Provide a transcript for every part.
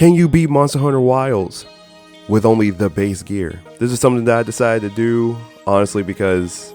Can you beat Monster Hunter Wilds with only the base gear? This is something that I decided to do, honestly, because,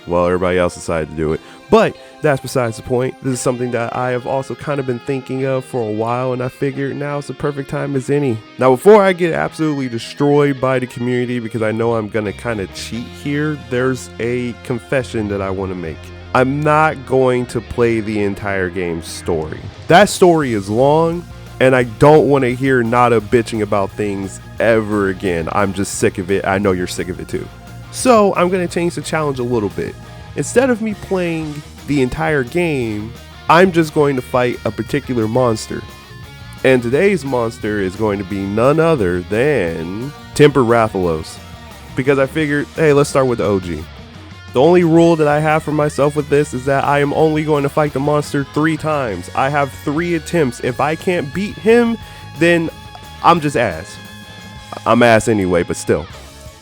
well, everybody else decided to do it. But that's besides the point. This is something that I have also kind of been thinking of for a while, and I figured now's the perfect time as any. Now, before I get absolutely destroyed by the community, because I know I'm going to kind of cheat here, there's a confession that I want to make. I'm not going to play the entire game's story. That story is long, and I don't want to hear Nada bitching about things ever again. I'm just sick of it. I know you're sick of it too. So I'm going to change the challenge a little bit. Instead of me playing the entire game, I'm just going to fight a particular monster. And today's monster is going to be none other than Tempered Rathalos. Because I figured, hey, let's start with the OG. The only rule that I have for myself with this is that I am only going to fight the monster 3 times. I have 3 attempts. If I can't beat him, then I'm just ass. I'm ass anyway, but still.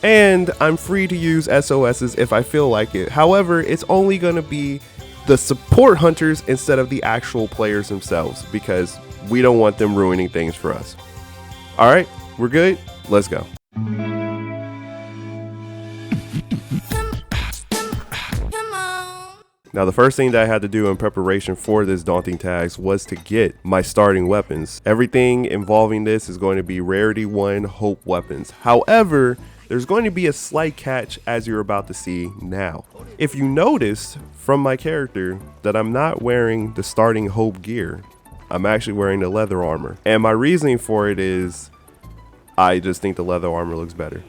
And I'm free to use SOSs if I feel like it. However, it's only going to be the support hunters instead of the actual players themselves, because we don't want them ruining things for us. All right, we're good. Let's go. Now, the first thing that I had to do in preparation for this daunting task was to get my starting weapons. Everything involving this is going to be Rarity 1 Hope weapons. However, there's going to be a slight catch, as you're about to see now. If you noticed from my character that I'm not wearing the starting Hope gear, I'm actually wearing the leather armor. And my reasoning for it is I just think the leather armor looks better.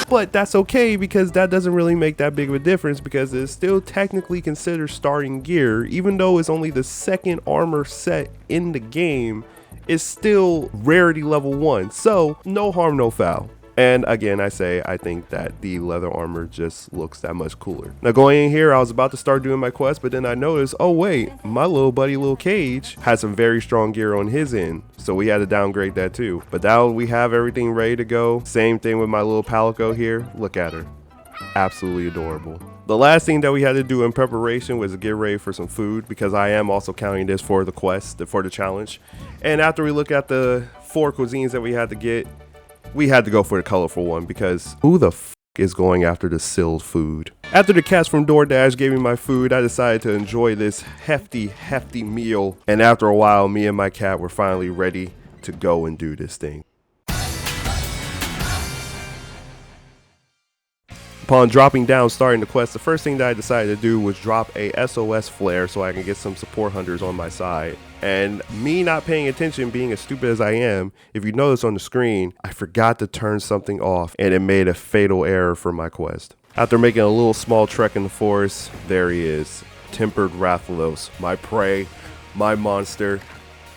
But that's okay, because that doesn't really make that big of a difference, because it's still technically considered starting gear. Even though it's only the 2nd armor set in the game, it's still rarity level 1. So no harm, no foul. And again, I think that the leather armor just looks that much cooler. Now, going in here, I was about to start doing my quest, but then I noticed, oh wait, my little buddy, Lil Cage, has some very strong gear on his end. So we had to downgrade that too. But now we have everything ready to go. Same thing with my little Palico here. Look at her. Absolutely adorable. The last thing that we had to do in preparation was to get ready for some food, because I am also counting this for the quest, for the challenge. And after we look at the 4 cuisines that we had to get, we had to go for the colorful one, because who the f is going after the sealed food? After the cats from DoorDash gave me my food, I decided to enjoy this hefty meal. And after a while, me and my cat were finally ready to go and do this thing. Upon dropping down, starting the quest, the first thing that I decided to do was drop a SOS flare so I can get some support hunters on my side. And me not paying attention, being as stupid as I am, if you notice on the screen, I forgot to turn something off, and it made a fatal error for my quest. After making a little small trek in the forest, there he is, Tempered Rathalos, my prey, my monster,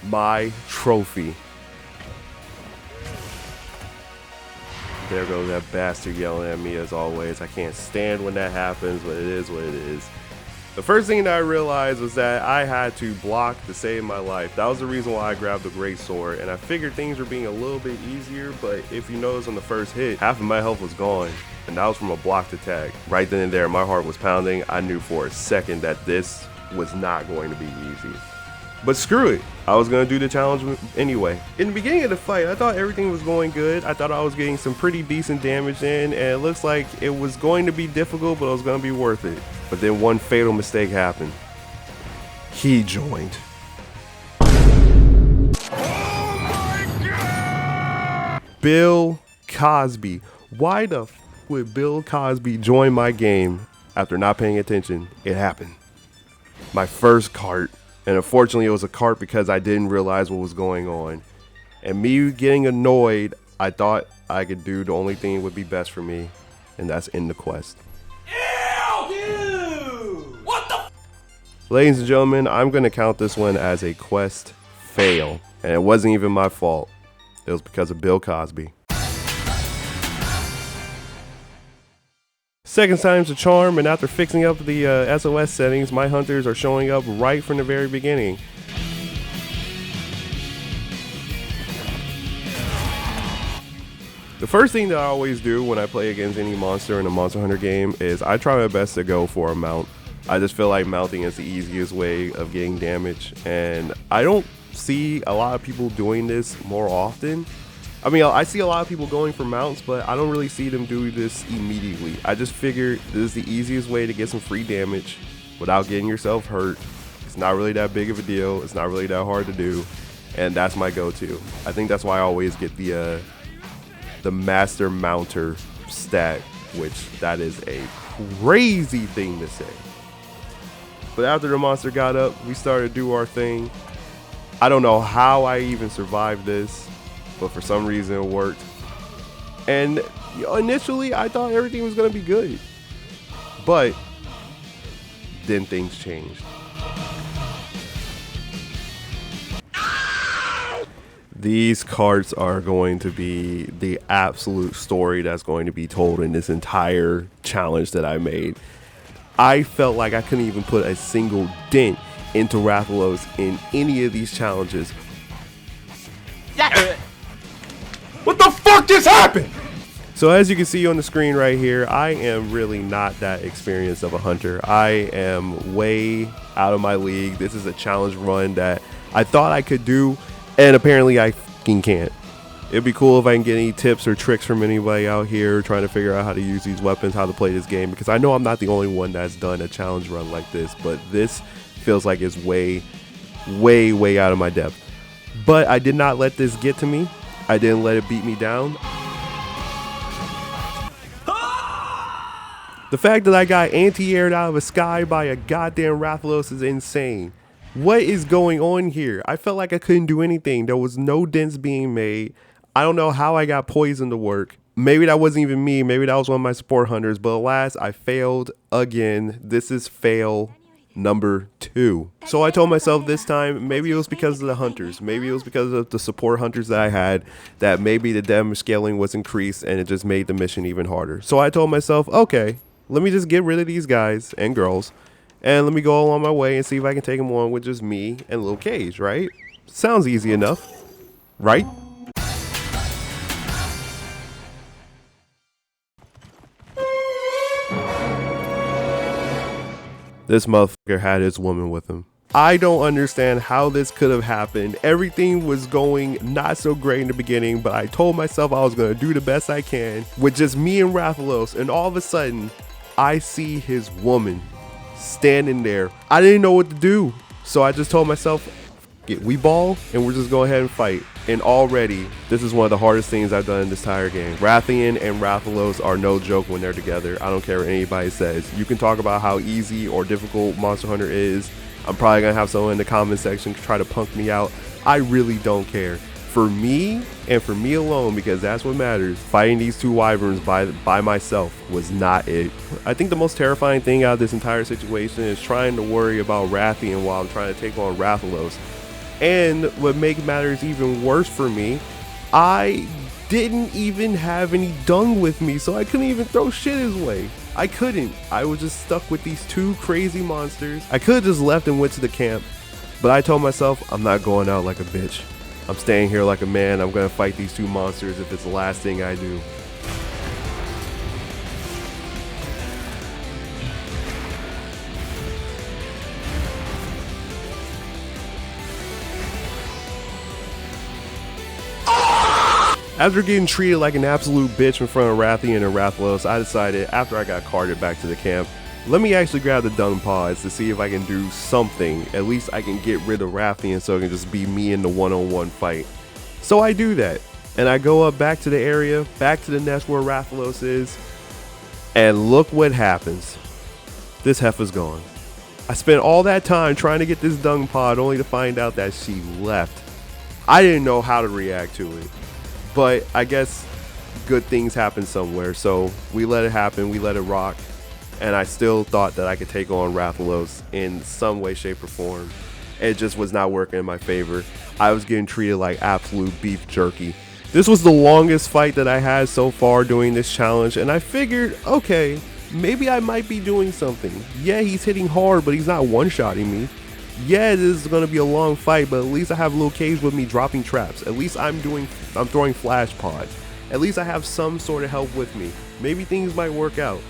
my trophy. There goes that bastard yelling at me as always. I can't stand when that happens, but it is what it is. The first thing that I realized was that I had to block to save my life. That was the reason why I grabbed the great sword, and I figured things were being a little bit easier, but if you notice on the first hit, half of my health was gone, and that was from a blocked attack. Right then and there, my heart was pounding. I knew for a second that this was not going to be easy. But screw it, I was going to do the challenge anyway. In the beginning of the fight, I thought everything was going good. I thought I was getting some pretty decent damage in, and it looks like it was going to be difficult, but it was going to be worth it. But then one fatal mistake happened. He joined. Oh my God! Bill Cosby. Why the f would Bill Cosby join my game after not paying attention? It happened. My first cart. And unfortunately, it was a cart because I didn't realize what was going on. And me getting annoyed, I thought I could do the only thing that would be best for me, and that's end the quest. Ew! Dude! What the? Ladies and gentlemen, I'm going to count this one as a quest fail. And it wasn't even my fault. It was because of Bill Cosby. Second time's a charm, and after fixing up the SOS settings, my hunters are showing up right from the very beginning. The first thing that I always do when I play against any monster in a Monster Hunter game is I try my best to go for a mount. I just feel like mounting is the easiest way of getting damage, and I don't see a lot of people doing this more often. I mean, I see a lot of people going for mounts, but I don't really see them do this immediately. I just figured this is the easiest way to get some free damage without getting yourself hurt. It's not really that big of a deal. It's not really that hard to do. And that's my go-to. I think that's why I always get the Master Mounter stat, which that is a crazy thing to say. But after the monster got up, we started to do our thing. I don't know how I even survived this, but for some reason it worked. And initially I thought everything was going to be good, but then things changed. These carts are going to be the absolute story that's going to be told in this entire challenge that I made. I felt like I couldn't even put a single dent into Rathalos in any of these challenges. What the fuck just happened? So as you can see on the screen right here, I am really not that experienced of a hunter. I am way out of my league. This is a challenge run that I thought I could do, and apparently I fucking can't. It'd be cool if I can get any tips or tricks from anybody out here trying to figure out how to use these weapons, how to play this game, because I know I'm not the only one that's done a challenge run like this, but this feels like it's way, way, way out of my depth. But I did not let this get to me. I didn't let it beat me down. The fact that I got anti-aired out of the sky by a goddamn Rathalos is insane. What is going on here? I felt like I couldn't do anything. There was no dents being made. I don't know how I got poisoned to work. Maybe that wasn't even me. Maybe that was one of my support hunters. But alas, I failed again. This is fail number 2. So I told myself this time, maybe it was because of the hunters. Maybe it was because of the support hunters that I had, that maybe the damage scaling was increased and it just made the mission even harder. So I told myself, okay, let me just get rid of these guys and girls, and let me go along my way and see if I can take them on with just me and Lil Cage, right? Sounds easy enough, right? This motherfucker had his woman with him. I don't understand how this could have happened. Everything was going not so great in the beginning, but I told myself I was going to do the best I can with just me and Rathalos, and all of a sudden, I see his woman standing there. I didn't know what to do, so I just told myself, we ball and we're just go ahead and fight. And already, this is one of the hardest things I've done in this entire game. Rathian and Rathalos are no joke when they're together. I don't care what anybody says. You can talk about how easy or difficult Monster Hunter is. I'm probably gonna have someone in the comment section try to punk me out. I really don't care. For me, and for me alone, because that's what matters, fighting these two wyverns by myself was not it. I think the most terrifying thing out of this entire situation is trying to worry about Rathian while I'm trying to take on Rathalos. And what makes matters even worse for me, I didn't even have any dung with me, so I couldn't even throw shit his way. I couldn't. I was just stuck with these two crazy monsters. I could have just left and went to the camp, but I told myself I'm not going out like a bitch. I'm staying here like a man. I'm gonna fight these two monsters if it's the last thing I do. After getting treated like an absolute bitch in front of Rathian and Rathalos, I decided, after I got carted back to the camp, let me actually grab the dung pods to see if I can do something. At least I can get rid of Rathian so it can just be me in the one-on-one fight. So I do that, and I go up back to the area, back to the nest where Rathalos is, and look what happens. This heifer's gone. I spent all that time trying to get this dung pod only to find out that she left. I didn't know how to react to it, but I guess good things happen somewhere, so we let it happen, we let it rock. And I still thought that I could take on Rathalos in some way, shape, or form. It just was not working in my favor. I was getting treated like absolute beef jerky. This was the longest fight that I had so far doing this challenge, and I figured, okay, maybe I might be doing something. Yeah, he's hitting hard, but he's not one-shotting me. Yeah, this is gonna be a long fight, but at least I have Lil Cage with me dropping traps. At least I'm throwing flash pods. At least I have some sort of help with me. Maybe things might work out.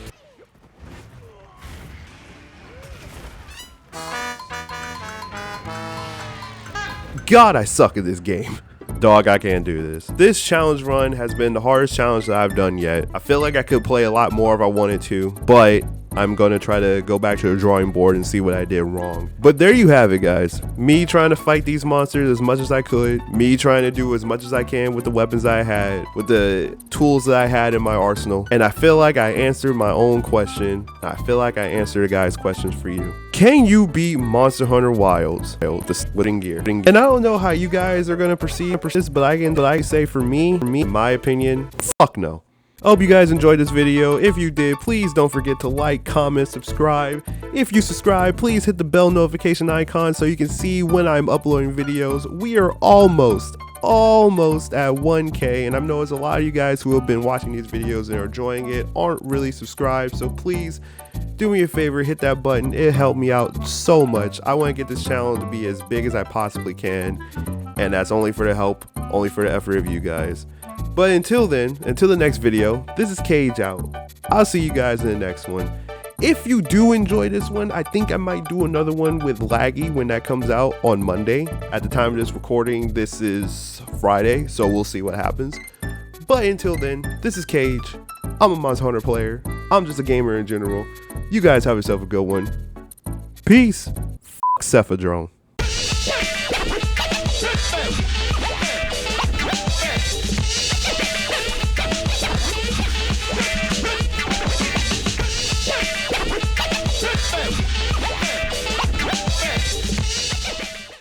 God, I suck at this game. Dog, I can't do this. This challenge run has been the hardest challenge that I've done yet. I feel like I could play a lot more if I wanted to, but I'm gonna try to go back to the drawing board and see what I did wrong. But there you have it, guys. Me trying to fight these monsters as much as I could. Me trying to do as much as I can with the weapons I had, with the tools that I had in my arsenal. And I feel like I answered my own question. I feel like I answered the guys' questions for you. Can you beat Monster Hunter Wilds? The splitting gear. And I don't know how you guys are gonna perceive this, but I can say for me, in my opinion, fuck no. I hope you guys enjoyed this video. If you did, please don't forget to like, comment, subscribe. If you subscribe, please hit the bell notification icon so you can see when I'm uploading videos. We are almost at 1K, and I know there's a lot of you guys who have been watching these videos and are enjoying it aren't really subscribed, so please do me a favor, hit that button. It helped me out so much. I want to get this channel to be as big as I possibly can, and that's only for the help, only for the effort of you guys. But until then, until the next video, this is Cage out. I'll see you guys in the next one. If you do enjoy this one, I think I might do another one with Laggy when that comes out on Monday. At the time of this recording, this is Friday, so we'll see what happens. But until then, this is Cage. I'm a Monster Hunter player. I'm just a gamer in general. You guys have yourself a good one. Peace. F*** Cephadrone.